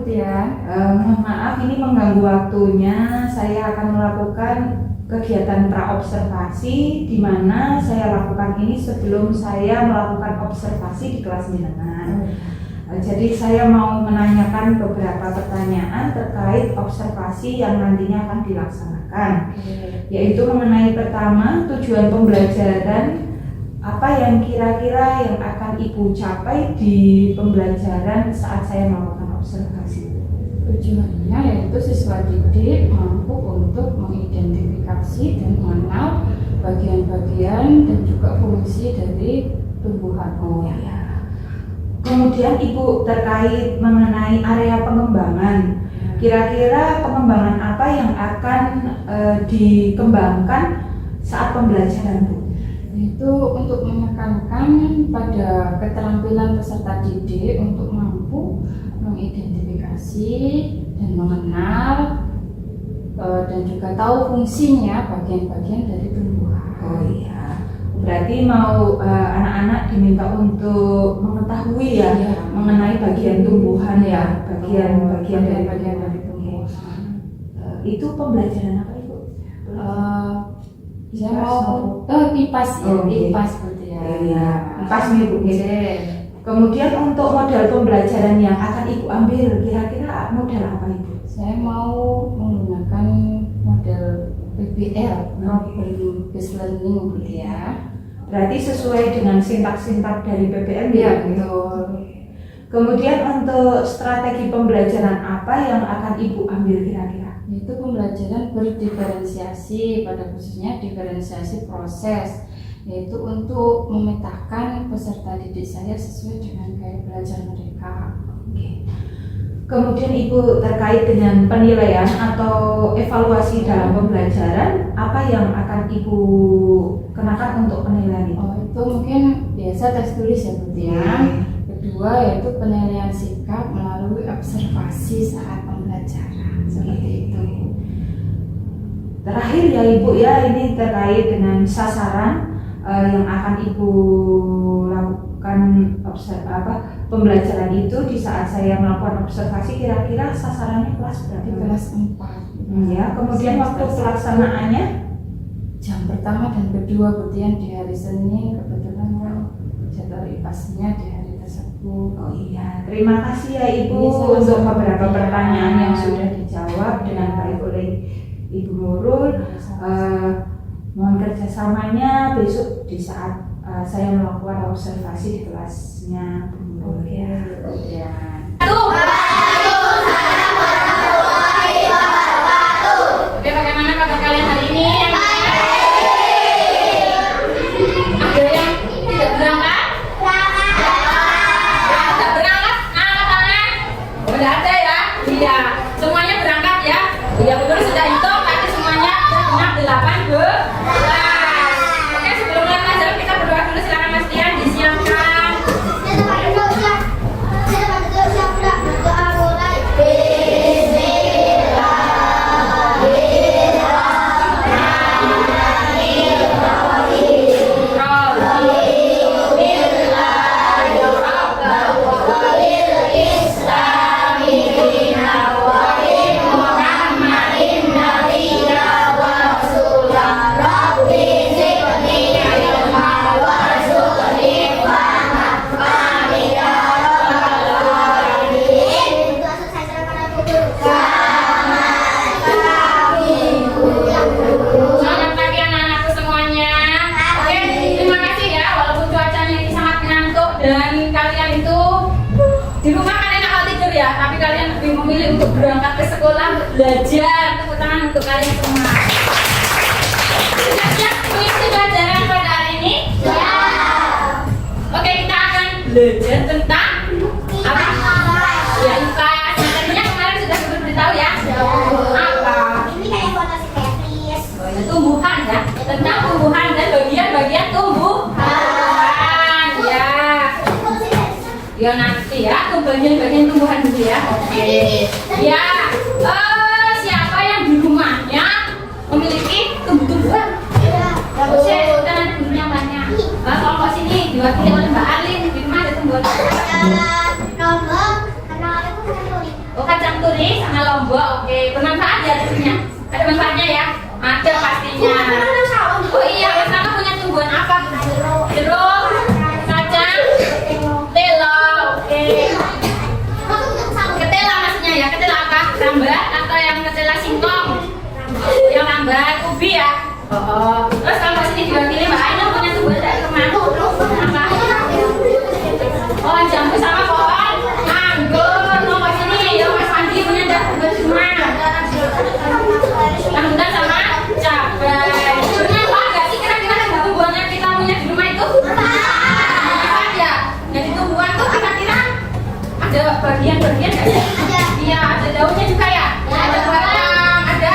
ya. Mohon maaf ini mengganggu waktunya. Saya akan melakukan kegiatan praobservasi di mana saya lakukan ini sebelum saya melakukan observasi di kelas jenengan. Jadi saya mau menanyakan beberapa pertanyaan terkait observasi yang nantinya akan dilaksanakan. Yaitu mengenai pertama, tujuan pembelajaran, apa yang kira-kira yang akan Ibu capai di pembelajaran saat saya melakukan observasi? Tujuannya yaitu siswa didik mampu untuk mengidentifikasi dan mengenal bagian-bagian dan juga fungsi dari tumbuhan. Kemudian Ibu terkait mengenai area pengembangan, kira-kira pengembangan apa yang akan dikembangkan saat pembelajaran, Bu? Itu untuk menekankan pada keterampilan peserta didik untuk mampu mengidentifikasi dan mengenal dan juga tahu fungsinya bagian-bagian dari tumbuhan. Oh iya, berarti mau anak-anak diminta untuk mengetahui ya, mengenai bagian tumbuhan ya, bagian-bagian dari tumbuhan. Itu pembelajaran apa, Ibu? Saya mau IPAS ya, IPAS berarti ya. Iya, IPAS nih Bu. Kemudian untuk modal pembelajaran yang akan Ibu ambil, kira-kira modal apa Ibu? Saya mau menggunakan model PBL, Problem Based Learning berarti ya. Berarti sesuai dengan sintak-sintak dari PBL ya? Betul. Kemudian untuk strategi pembelajaran apa yang akan Ibu ambil kira-kira? Itu pembelajaran berdiferensiasi, pada khususnya diferensiasi proses, yaitu untuk memetakan peserta didik saya sesuai dengan gaya belajar mereka. Kemudian Ibu terkait dengan penilaian atau evaluasi dalam pembelajaran, apa yang akan Ibu kenakan untuk penilaian itu? Itu mungkin biasa tes tulis ya Bu ya. Kedua yaitu penilaian sikap melalui observasi saat pembelajaran, seperti itu. Terakhir ya Ibu ya, ini terkait dengan sasaran yang akan Ibu lakukan pembelajaran itu di saat saya melakukan observasi, kira-kira sasarannya kelas berapa? Di kelas 4. Ya, kemudian waktu pelaksanaannya? Jam pertama dan kedua berarti di hari Senin, kebetulan jadwal IPAS-nya di hari tersebut. Oh iya, terima kasih ya Ibu untuk beberapa pertanyaan yang sudah dijawab dengan baik oleh Ibu Nurul. Mohon kerjasamanya besok di saat saya melakukan observasi di kelasnya Bu Nurul ya. Oke, bagaimana kabar kalian hari ini? Ada yang tidak berangkat? Tidak berangkat? Angkat tangan. Oh, tidak ada ya? Iya, semuanya berangkat ya. Ya, betul sudah hitung, tapi semuanya sudah genap 18. Oke, sebelum mulai pelajaran kita berdoa dulu, silakan Mas Tian disiapkan. Selamat pagi anak-anakku semuanya. Oke, terima kasih ya. Walaupun cuacanya ini sangat mengantuk dan kalian itu di rumah kan enak kalau tidur ya, tapi kalian lebih memilih untuk berangkat ke sekolah untuk belajar. Tepuk tangan untuk kalian semua. Sudah siap mengikuti pelajaran pada hari ini? Ya. Oke, kita akan belajar tentang apa? Ya, IPAS. Materinya kemarin sudah diberitahu ya. Apa? Tumbuhan ya, tentang tumbuhan dan bagian-bagian tumbuhan ya. Ya nanti ya, bagian-bagian tumbuhan dulu ya. Oke. Ya, siapa yang di rumahnya memiliki tumbuh-tumbuhan? Saya udah nanti tumbuhnya banyak. Kelompok sini diwakili oleh Mbak Arlin. Di rumah ada tumbuhan. Oh, Senturi sama Lombok. Oke, bermanfaat ya tentunya. Ada manfaatnya ya? Ada pastinya. Oh iya, Mas punya tumbuhan apa? Jeruk, kacang, telo. Oke. Ketela maksudnya ya? Ketela apa? Rambat atau yang ketela singkong? Yang rambat, ubi ya? Oh. Terus kalau sini diwakili Mbak Ainul punya tumbuhan dari kemana? Apa? Oh, jambu sama pohon anggur. Nomor sini, ya Mas Andi punya tumbuhan semua. Rambutan sama cabai. Bermanfaat nggak sih kira-kira tumbuhan yang kita punya di rumah itu? Bermanfaat ya. Jadi tumbuhan tuh kira-kira ada bagian-bagian nggak ya? Iya, ada daunnya juga ya. Ada batang, ada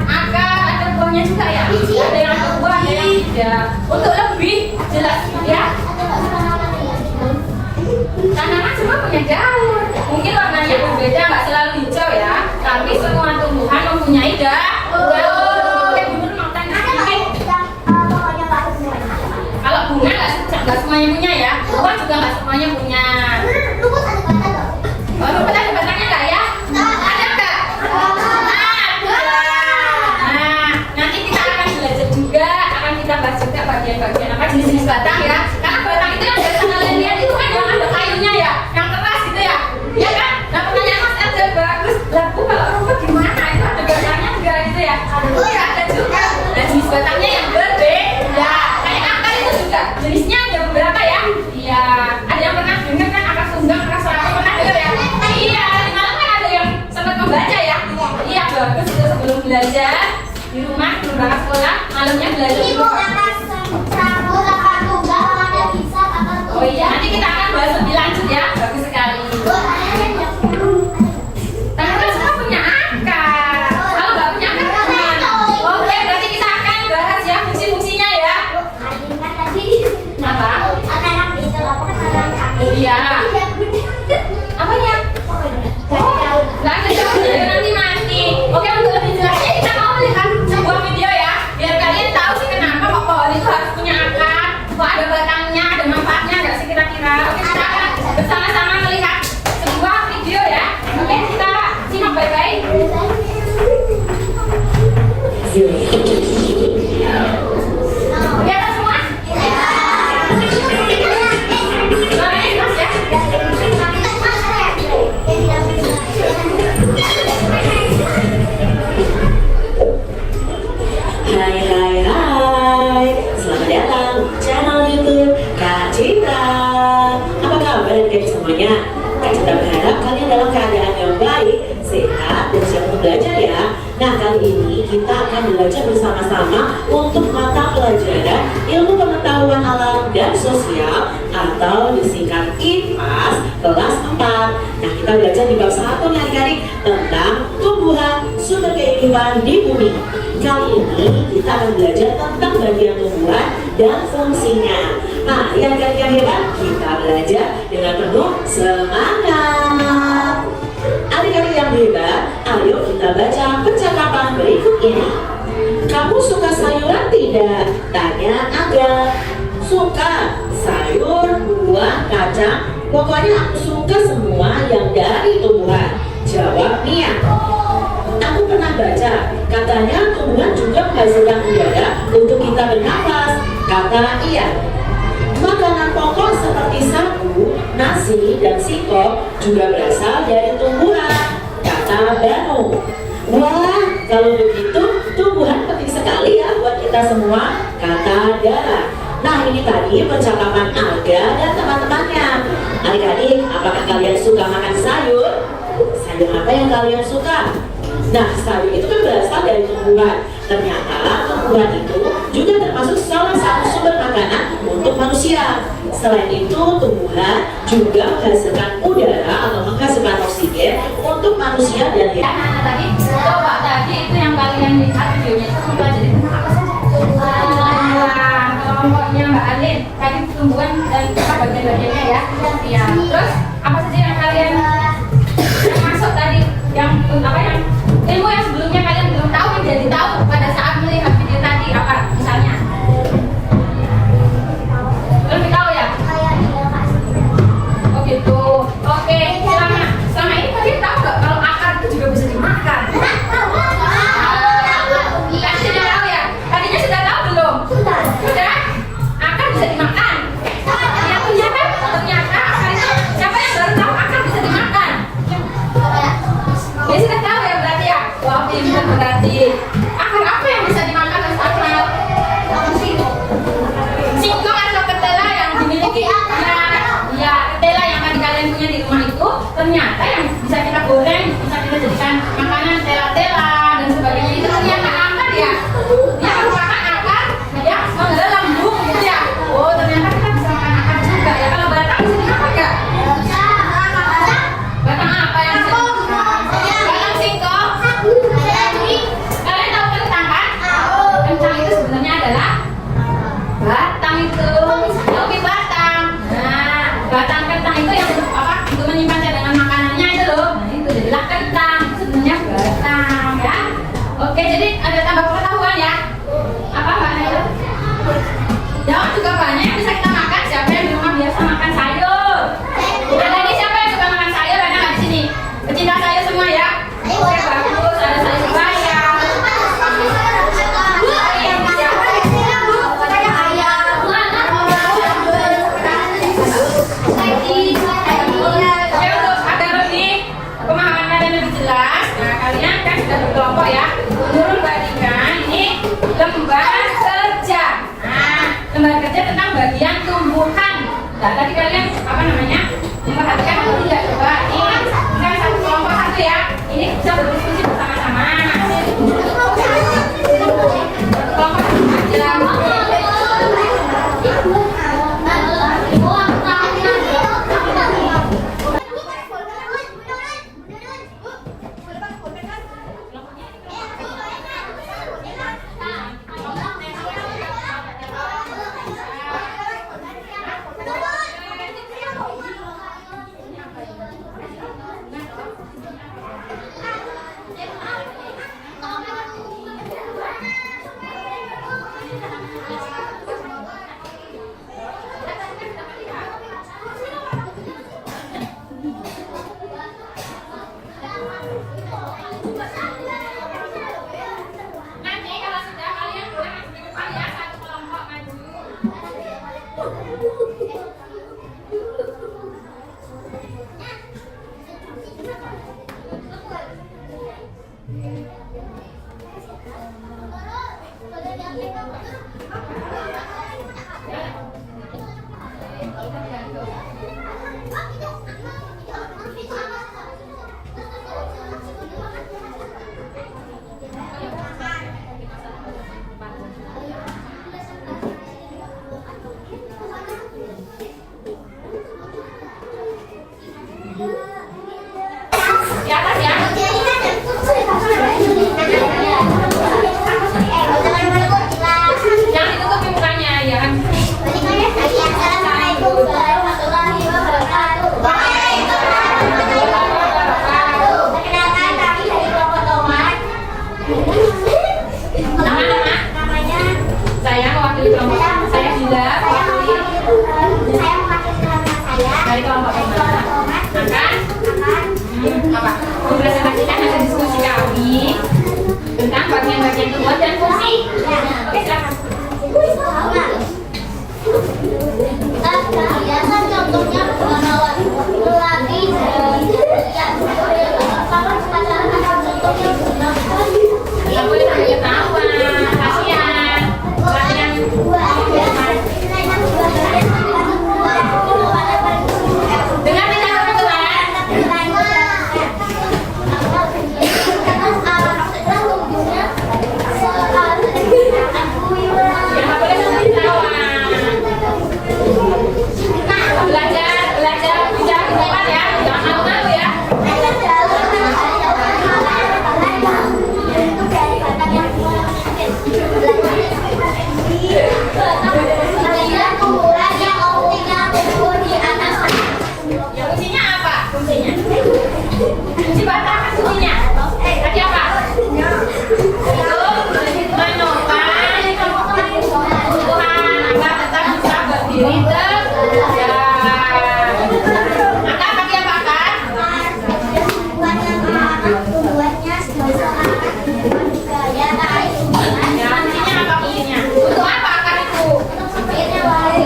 akar, ada buahnya juga ya. Ada yang ada buah, ada yang tidak. Untuk lebih jelas ya. Tanaman semua punya daun. Mungkin warnanya berbeda, nggak selalu hijau ya. Tapi semua tumbuhan mempunyai daun. Bener mau tanya sedikit. Kalau bunga nggak semuanya punya ya. Buah juga nggak semuanya punya. Oh, rumput ada batangnya nggak ya? Ada nggak? Ada. Nah, nanti kita akan belajar juga, akan kita bahas juga bagian-bagian apa jenis-jenis batang ya. Karena batang itu yang biasa kalian lihat itu kan yang ada kayunya ya, yang keras gitu ya. Ya kan? Nah, pertanyaan Mas Erja bagus. Lah, Bu, kalau rumput gimana? Itu ada batangnya enggak gitu ya? Oh ya, ada juga. Nah, jenis batangnya yang berbeda. Kayak akar itu juga. Jenisnya ada beberapa ya? Iya. Ada yang pernah dengar kan akar tunggang, akar serapah, pernah dengar ya? Iya, tadi malam kan ada yang sempat membaca ya? Iya, bagus itu sebelum belajar di rumah, sebelum berangkat sekolah, malamnya belajar di rumah. Oh iya, nanti kita akan bahas lebih lanjut ya. Bagus sekali. Tanaman semua punya akar. Kalau nggak punya akar, gimana? Oke, berarti kita akan bahas ya fungsi-fungsinya ya. Apa? Iya. Apanya? Nggak ada daunnya, nanti mati. Oke, untuk lebih jelasnya kita mau melihat sebuah video ya, biar kalian tahu sih kenapa kok pohon itu harus punya akar, kok ada batangnya, ada manfaatnya nggak sih kira-kira. Oke, kita akan bersama-sama melihat sebuah video ya. Oke, kita simak baik-baik. Lihat semua? Baik, Mas ya. Hai, selamat datang channel YouTube Kak Citra. Apa kabar adik-adik semuanya? Kak Citra berharap kalian dalam keadaan yang baik, sehat, dan siap untuk belajar ya. Nah, kali ini kita akan belajar bersama-sama untuk mata pelajaran ilmu pengetahuan alam dan sosial atau disingkat IPAS kelas 4. Nah, kita belajar di bab 1 nih adik-adik tentang tumbuhan sumber kehidupan di bumi. Kali ini kita akan belajar tentang bagian tumbuhan dan fungsinya. Nah, yang hebat, kita belajar dengan penuh semangat. Adik-adik yang hebat, ayo kita baca percakapan berikut ini. Kamu suka sayuran tidak? Tanya Aga. Suka sayur, buah, kacang. Pokoknya aku suka semua yang dari tumbuhan. Jawab Mia. Aku pernah baca, katanya tumbuhan juga menghasilkan udara untuk kita bernafas. Kata Iya. Makanan pokok seperti sagu, nasi, dan singkong juga berasal dari tumbuhan. Kata Banu. Wah, kalau begitu tumbuhan penting sekali ya buat kita semua. Kata Dara. Nah, ini tadi percakapan Aga dan teman-temannya. Adik-adik, apakah kalian suka makan sayur? Sayur apa yang kalian suka? Nah, sayur itu kan berasal dari tumbuhan. Ternyata tumbuhan itu juga termasuk salah satu sumber makanan untuk manusia. Selain itu, tumbuhan juga menghasilkan udara atau menghasilkan oksigen untuk manusia dan hewan. Nah, tadi coba tadi itu yang kalian lihat videonya itu mempelajari tentang apa saja? Kelompoknya Mbak Alin tadi tumbuhan dan bagian-bagiannya ya. Iya. Terus apa saja yang kalian yang masuk tadi yang apa yang ilmu yang sebelumnya kalian belum tahu menjadi tahu pada saat melihat video tadi apa misalnya? Lebih tahu ya? Oh gitu. Oke. Selama ini kalian tahu nggak kalau akar itu juga ternyata yang bisa kita goreng, bisa kita jadikan makanan tela-tela dan sebagainya itu ternyata akar ya. Dia merupakan akar yang menggerak lambung gitu ya. Oh ternyata kita bisa makan akar juga ya. Kalau batang bisa dimakan nggak? Batang apa yang bisa dimakan? Batang singkong. Kalian tahu kentang kan? Kentang itu sebenarnya adalah batang itu. Oke batang. Nah batang kentang itu yang apa? Untuk menyimpan cadangan makanannya itu loh. Nah itu jadilah kentang. Itu sebenarnya batang ya. Oke jadi ada tambah pengetahuan ya. Apa mbak Naya? Daun juga banyak yang bisa kita makan. Siapa yang di rumah biasa makan sayur? Ada di siapa yang suka makan sayur? Ada nggak di sini? Pecinta sayur semua ya? Oke bagus. Ada sayur bayam. Oke untuk agar lebih pemahaman kalian lebih jelas, nah kalian kan sudah berkelompok ya. Menurut Mbak Dika ini lembar kerja. Nah lembar kerja tentang bagian tumbuhan. Nah tadi kalian apa namanya memperhatikan atau tidak coba? Ini kan satu kelompok satu ya. Ini bisa berdiskusi bersama-sama. Kelompok satu aja. Nanti kalau sudah kalian boleh masuk di depan ya, satu kelompok maju. Di atas ya. Jangan ditutupi mukanya ya kan. Nama-nama. Saya mewakili kelompok. Saya Dinda. Dari kelompok yang mana? Makan. Apa? Mempresentasikan hasil diskusi kami tentang bagian-bagian tumbuhan dan fungsi. Oke silakan. Biasa contohnya melatih Nggak boleh sampai ketahuan, kasihan. Latihan. Dengar tidak kebetulan? Ya nggak boleh sampai ketahuan. Belajar bicara di depan ya, jangan malu-malu ya. Ya kuncinya apa? Kuncinya? Kunci batang kan kuncinya. Tadi apa? Itu menopang tumbuhan agar tetap bisa berdiri tegak. Akar pakai apa akar? Ya, kuncinya apa kuncinya? Untuk apa akar itu?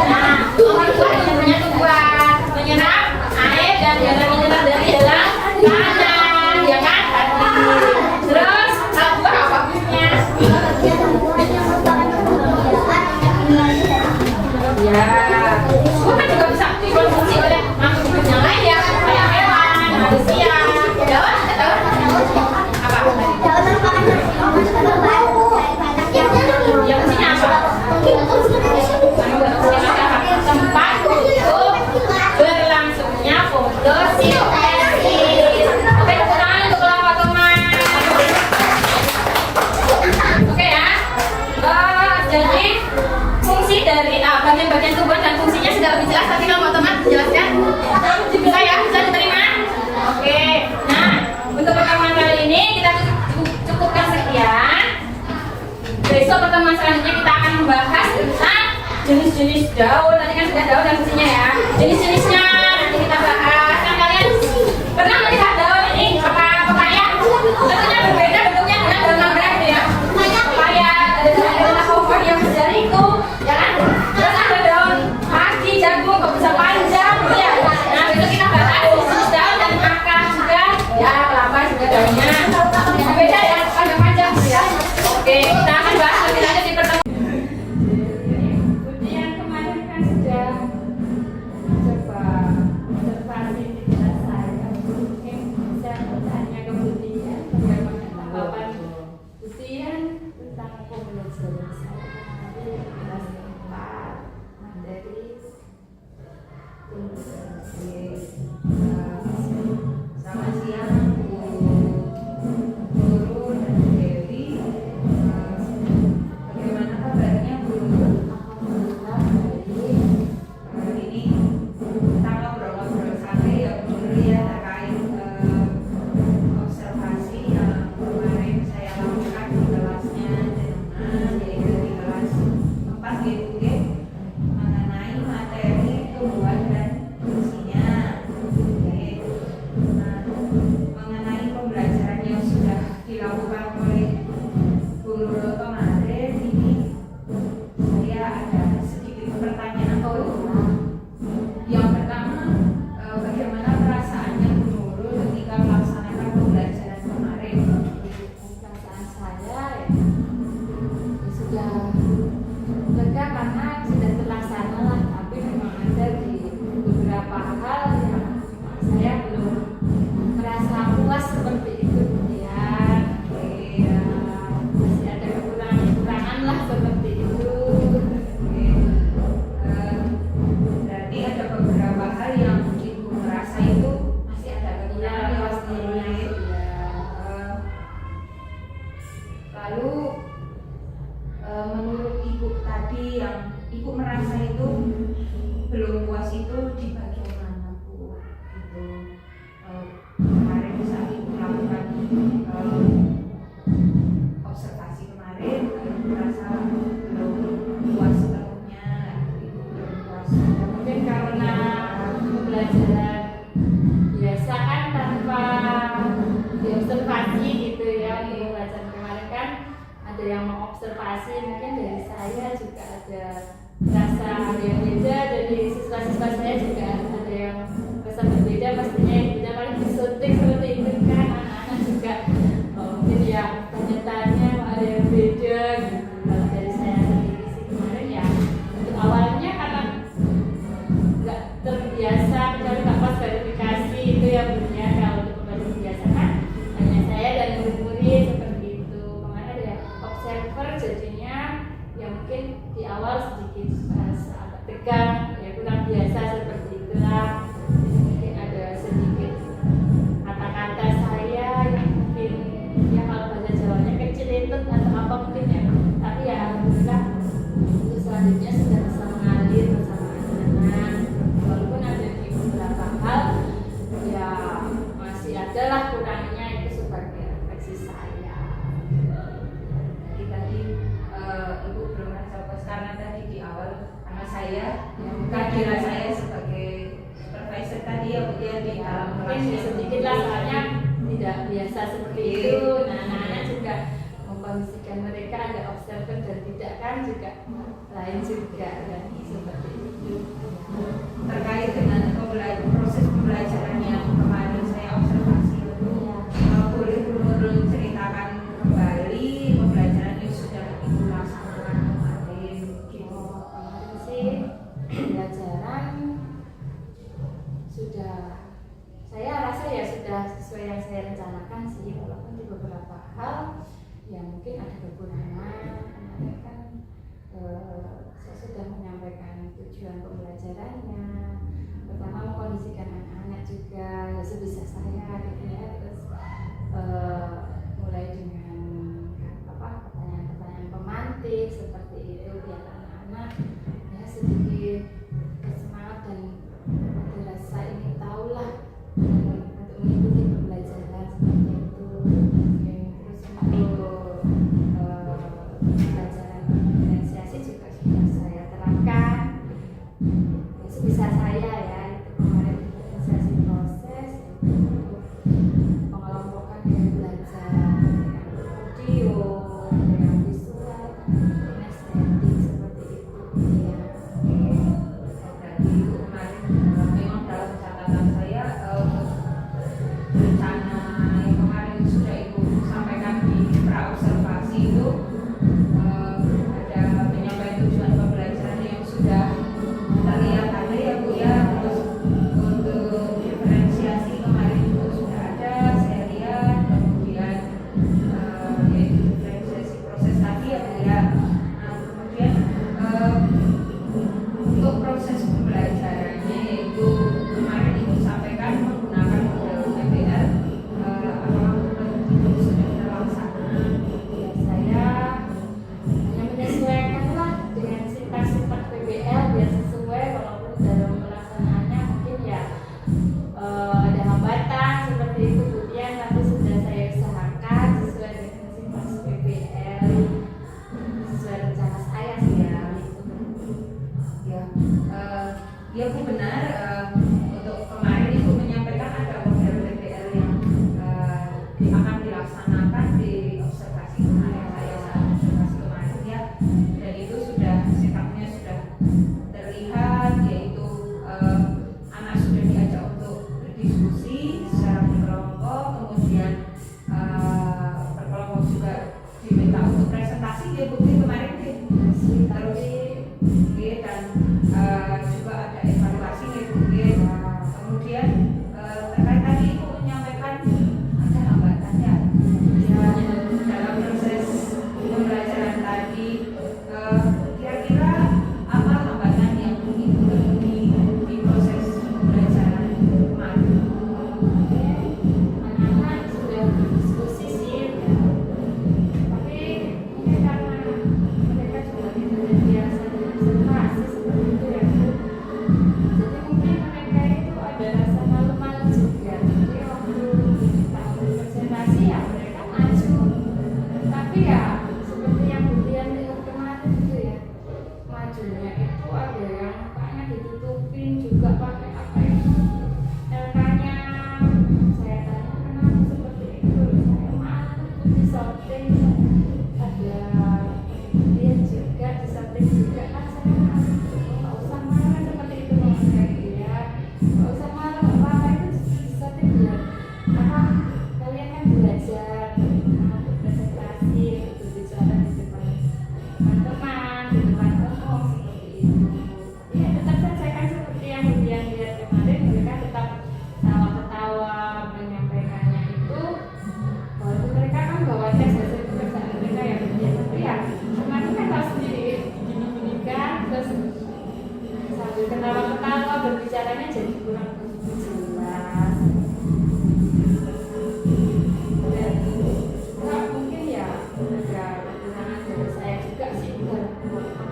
Nah, untuk punya tumbuhan, menyerap air dan mineral dari jenis-jenis daun. Tadi kan sudah daun dan fungsinya ya. Jenis-jenisnya nanti kita bahas. Kan kalian pernah melihat daun ini? Pepaya? Tentunya berbeda bentuknya dengan daun nanggrek gitu ya. Pepaya, ada daun pohon yang besar itu, ya kan? Terus ada daun padi, jagung, kok bisa panjang gitu ya. Nah, besok kita bahas jenis daun dan akar juga. Ya, kelapa juga daunnya. Beda ya, panjang-panjang gitu ya. Oke, kita akan bahas lebih lanjut di pertemuan. Kemudian kemarin kan sudah coba observasi di kelas saya, mungkin bisa bertanya ke Butian bagaimana tanggapan Butian tentang pembelajaran saya kemarin di kelas 4 materi Selamat siang Bu Guru dan Bu Dewi. Bagaimana kabarnya Bu? Alhamdulillah baik. Ini kita ngobrol-ngobrol santai ya Bu Guru ya terkait observasi yang kemarin saya lakukan di kelasnya jenengan, yaitu di kelas 4 gitu ya, mengenai materi tumbuhan dan fungsinya. Oke. Nah, mengenai pembelajaran yang sudah dilakukan oleh Bu Nurul kemarin ini, saya ada sedikit pertanyaan. Yang pertama, bagaimana perasaannya Bu Nurul ketika melaksanakan pembelajaran kemarin? Perasaan saya ya sudah lega karena sudah terlaksana lah, tapi memang ada di beberapa hal yang saya belum merasa puas seperti itu ya. Ya, masih ada kekurangan lah seperti itu. Berarti ada beberapa hal yang Ibu merasa itu masih ada kekurangan ya, pasti Bu Nurul. ya. Lalu menurut Ibu tadi yang Ibu merasa itu belum puas itu di bagian mana Bu? Itu kemarin saat Ibu melakukan observasi kemarin, Ibu merasa belum puas sepenuhnya, Ibu belum puas. Mungkin karena pembelajaran biasa kan tanpa diobservasi gitu ya. Di pembelajaran kemarin kan ada yang mengobservasi, mungkin dari saya juga ada rasa yang beda, dari siswa-siswa saya juga ada yang rasa berbeda, pastinya yang beda paling disuntik seperti itu kan, anak-anak juga mungkin ya tanya-tanya ada yang beda gitu. Kalau dari saya sendiri sih kemarin ya untuk awalnya karena nggak terbiasa, kecuali nggak pas verifikasi itu ya bunyinya. Kalau untuk pembelajaran biasa kan hanya saya dan murid-murid seperti itu. Kemarin ada yang observer, jadinya ya mungkin di awal sedikit agak tegang, ya kurang biasa seperti itulah. Jadi mungkin ada sedikit kata-kata saya yang mungkin ya kalau bahasa Jawanya kecil itu atau apa mungkin ya, tapi ya alhamdulillah untuk selanjutnya sudah bisa mengalir bersama anak-anak, walaupun ada di beberapa hal ya masih ada lah kurangnya, itu sebagai refleksi saya. Jadi tadi Ibu belum merasa puas karena tadi di awal karena saya kehadiran saya sebagai supervisor tadi ya Bu ya di dalam Mungkin kelas sedikit lah soalnya tidak biasa seperti itu. Nah, anak-anak juga mengkondisikan mereka ada observer dan tidak kan juga lain juga dan seperti itu. terkait dengan proses pembelajaran yang kemarin saya observasi itu. Boleh Bu Nurul ceritakan kembali pembelajaran yang sudah Ibu laksanakan kemarin gitu. Kemarin sih pembelajaran sudah, saya rasa ya sudah sesuai yang saya rencanakan sih, walaupun di beberapa hal ya mungkin ada kekurangan. Kemarin kan saya sudah menyampaikan tujuan pembelajarannya. Pertama mengkondisikan anak-anak juga ya sebisa saya gitu ya. Terus mulai dengan pertanyaan-pertanyaan pemantik seperti itu biar anak-anak ya sedikit bersemangat dan ada rasa ingin tahulah untuk mengikuti pembelajaran seperti itu. Terus untuk pembelajaran diferensiasi juga sudah saya terapkan secara berkelompok, kemudian berkelompok juga diminta untuk presentasi ya bukti kemarin deh. Terus dan juga ada evaluasi ya bukti. Kemudian terkait tadi Ibu menyampaikan ada hambatannya ya dalam proses pembelajaran tadi. Kira-kira apa hambatan yang Ibu temui di proses pembelajaran kemarin? Anak-anak sudah berdiskusi sih, tapi mungkin karena mereka juga tidak terbiasa dengan observasi seperti itu ya Bu. Jadi mungkin mereka itu ada rasa malu-malu juga. Jadi waktu kita presentasi ya mereka maju, tapi ya seperti yang Bu Dian lihat kemarin itu ya, majunya itu ada yang mukanya ditutupin juga pakai apa itu LK-nya. Saya tanya kenapa seperti itu, saya malu di sorting, ada dia juga di sorting juga kan saya malu. Nggak usah marah seperti itu kalau kayak dia, nggak usah marah nggak apa-apa itu di sorting biar apa kalian kan belajar untuk presentasi untuk bicara di depan teman-teman, di depan umum seperti itu. Ya tetap saja kan seperti yang Dian lihat kemarin, mereka tetap tawa-ketawa menyampaikannya itu. Walaupun mereka kan bawa tes hasil pekerjaan mereka ya, tapi ya kemarin kan tahu sendiri digini-ginikan terus sambil ketawa-ketawa berbicaranya jadi kurang jelas. Dan juga mungkin ya ada kekurangan dari saya juga sih dalam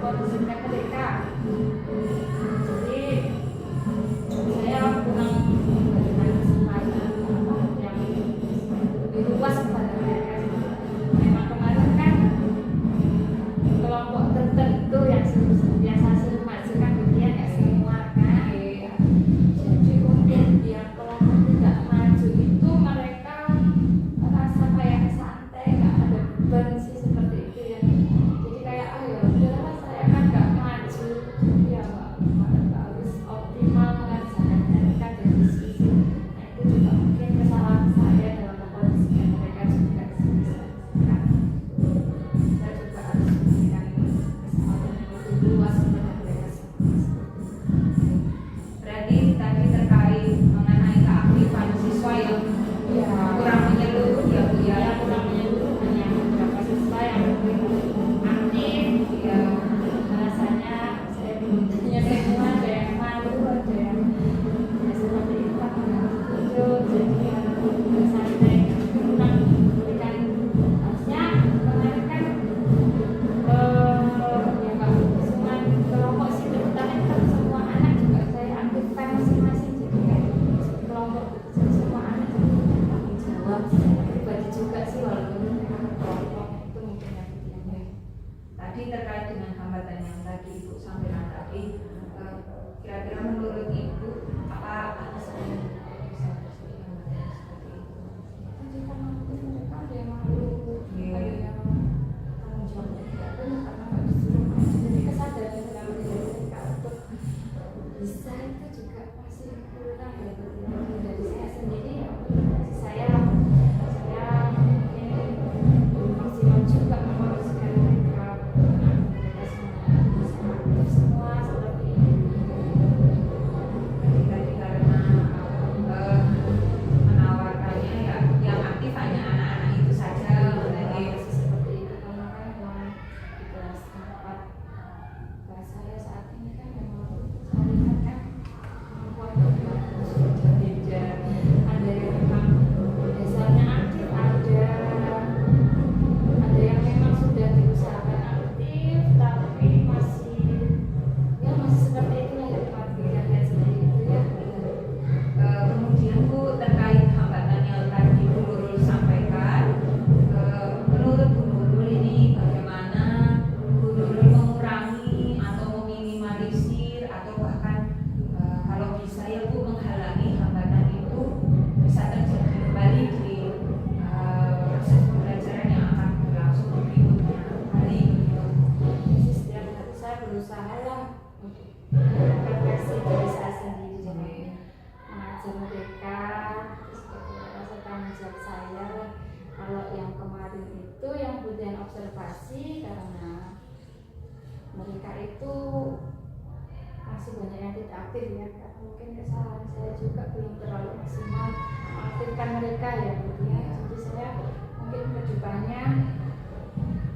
kondisinya mereka. Jadi saya kurang memberikan kesempatan yang lebih luas kepada mereka. Memang kemarin kan kelompok tertentu yang biasa sering maju kan kemudian ya semua kan. Jadi untuk yang kelompok tidak maju itu mereka rasa kayak santai, nggak ada beban sih seperti itu ya. Jadi kayak ya udahlah saya kan nggak maju, jadi ya nggak harus optimal mengerjakan mereka dari sisi. Nah itu juga mungkin kesalahan saya dalam memposisikan mereka juga sih. Saya juga harus memberikan kesempatan yang lebih luas kepada mereka semua. Berarti tadi terkait mengenai keaktifan siswa yang kurang menyeluruh ya Bu ya. Ya kurang menyeluruh, hanya beberapa siswa yang aktif ya, rasanya saya belum punya semua, ada yang malu, ada yang ya seperti itu kan muncul, jadi ya santai kurang memberikan. Harusnya kemarin kan ya nggak cuma kelompok sih, terutama kan semua anak juga saya aktifkan masing-masing, jadi kan kelompok jadi semua anak jadi tanggung jawab. Saya pribadi juga sih walaupun mereka kelompok itu mungkin yang begini. Tadi terkait dengan hambatan yang tadi Ibu sampaikan tadi, kira-kira menurut Ibu apa alasan yang bisa terjadi hambatan seperti itu? Jadi karena mungkin mereka ada yang malu, ada yang tanggung jawabnya tidak benar karena nggak disuruh maju. Jadi kesadaran dalam diri mereka untuk bisa itu juga masih kurang ya. Dari saya sendiri ya, saya mungkin belum maksimal juga memposisikan mereka. Mereka semua semua seperti ini. Tadi karena observasi karena mereka itu masih banyak yang tidak aktif ya, karena mungkin kesalahan saya juga belum terlalu maksimal mengaktifkan mereka ya gitu ya. Jadi saya mungkin kedepannya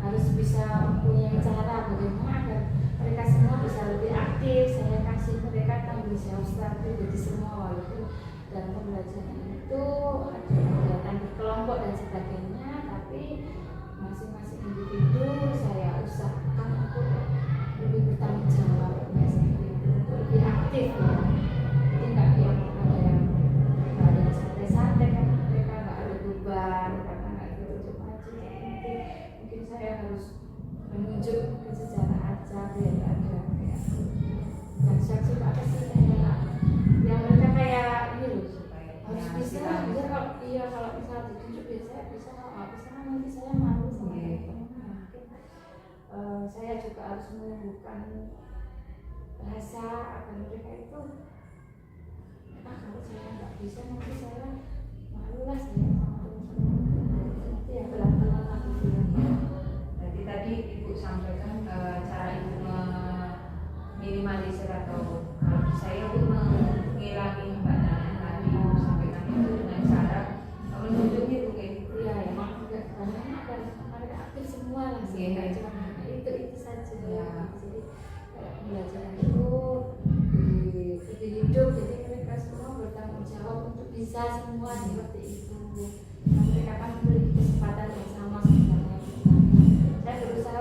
harus bisa punya cara bagaimana agar mereka semua bisa lebih aktif. Saya kasih mereka tanggung jawab strategi semua, walaupun dalam pembelajaran itu ada kegiatan berkelompok dan sebagainya, tapi masing-masing individu saya usahakan untuk lebih bertanggung jawab ya, untuk lebih aktif ya. Jadi nggak yang ada yang santai-santai karena mereka nggak ada beban, karena nggak gitu maju. Mungkin saya harus menunjuk ke sejarah aja biar ada kayak dan saksi apa sih kayak yang mereka kayak ini loh, harus bisa bisa kalau iya kalau misalnya ditunjuk biasanya bisa nggak bisa nanti saya malu sama mereka. Mungkin saya juga harus menumbuhkan rasa agar mereka itu kalau saya nggak bisa nanti saya malu lah saya sama teman-teman. Nanti ya pelan-pelan lah gitu ya. Jadi tadi Ibu sampaikan cara Ibu meminimalisir atau kalau saya itu mengurangi hambatan tadi Ibu sampaikan itu dengan cara menunjuk itu kayak gitu. Iya ya, karena mereka aktif semua lah sih, Iya. nggak cuma itu saja. Iya. Jadi pembelajaran itu lebih hidup, jadi mereka semua bertanggung jawab untuk bisa semua seperti itu. Nah, mereka kan memiliki kesempatan yang sama sebenarnya. Saya berusaha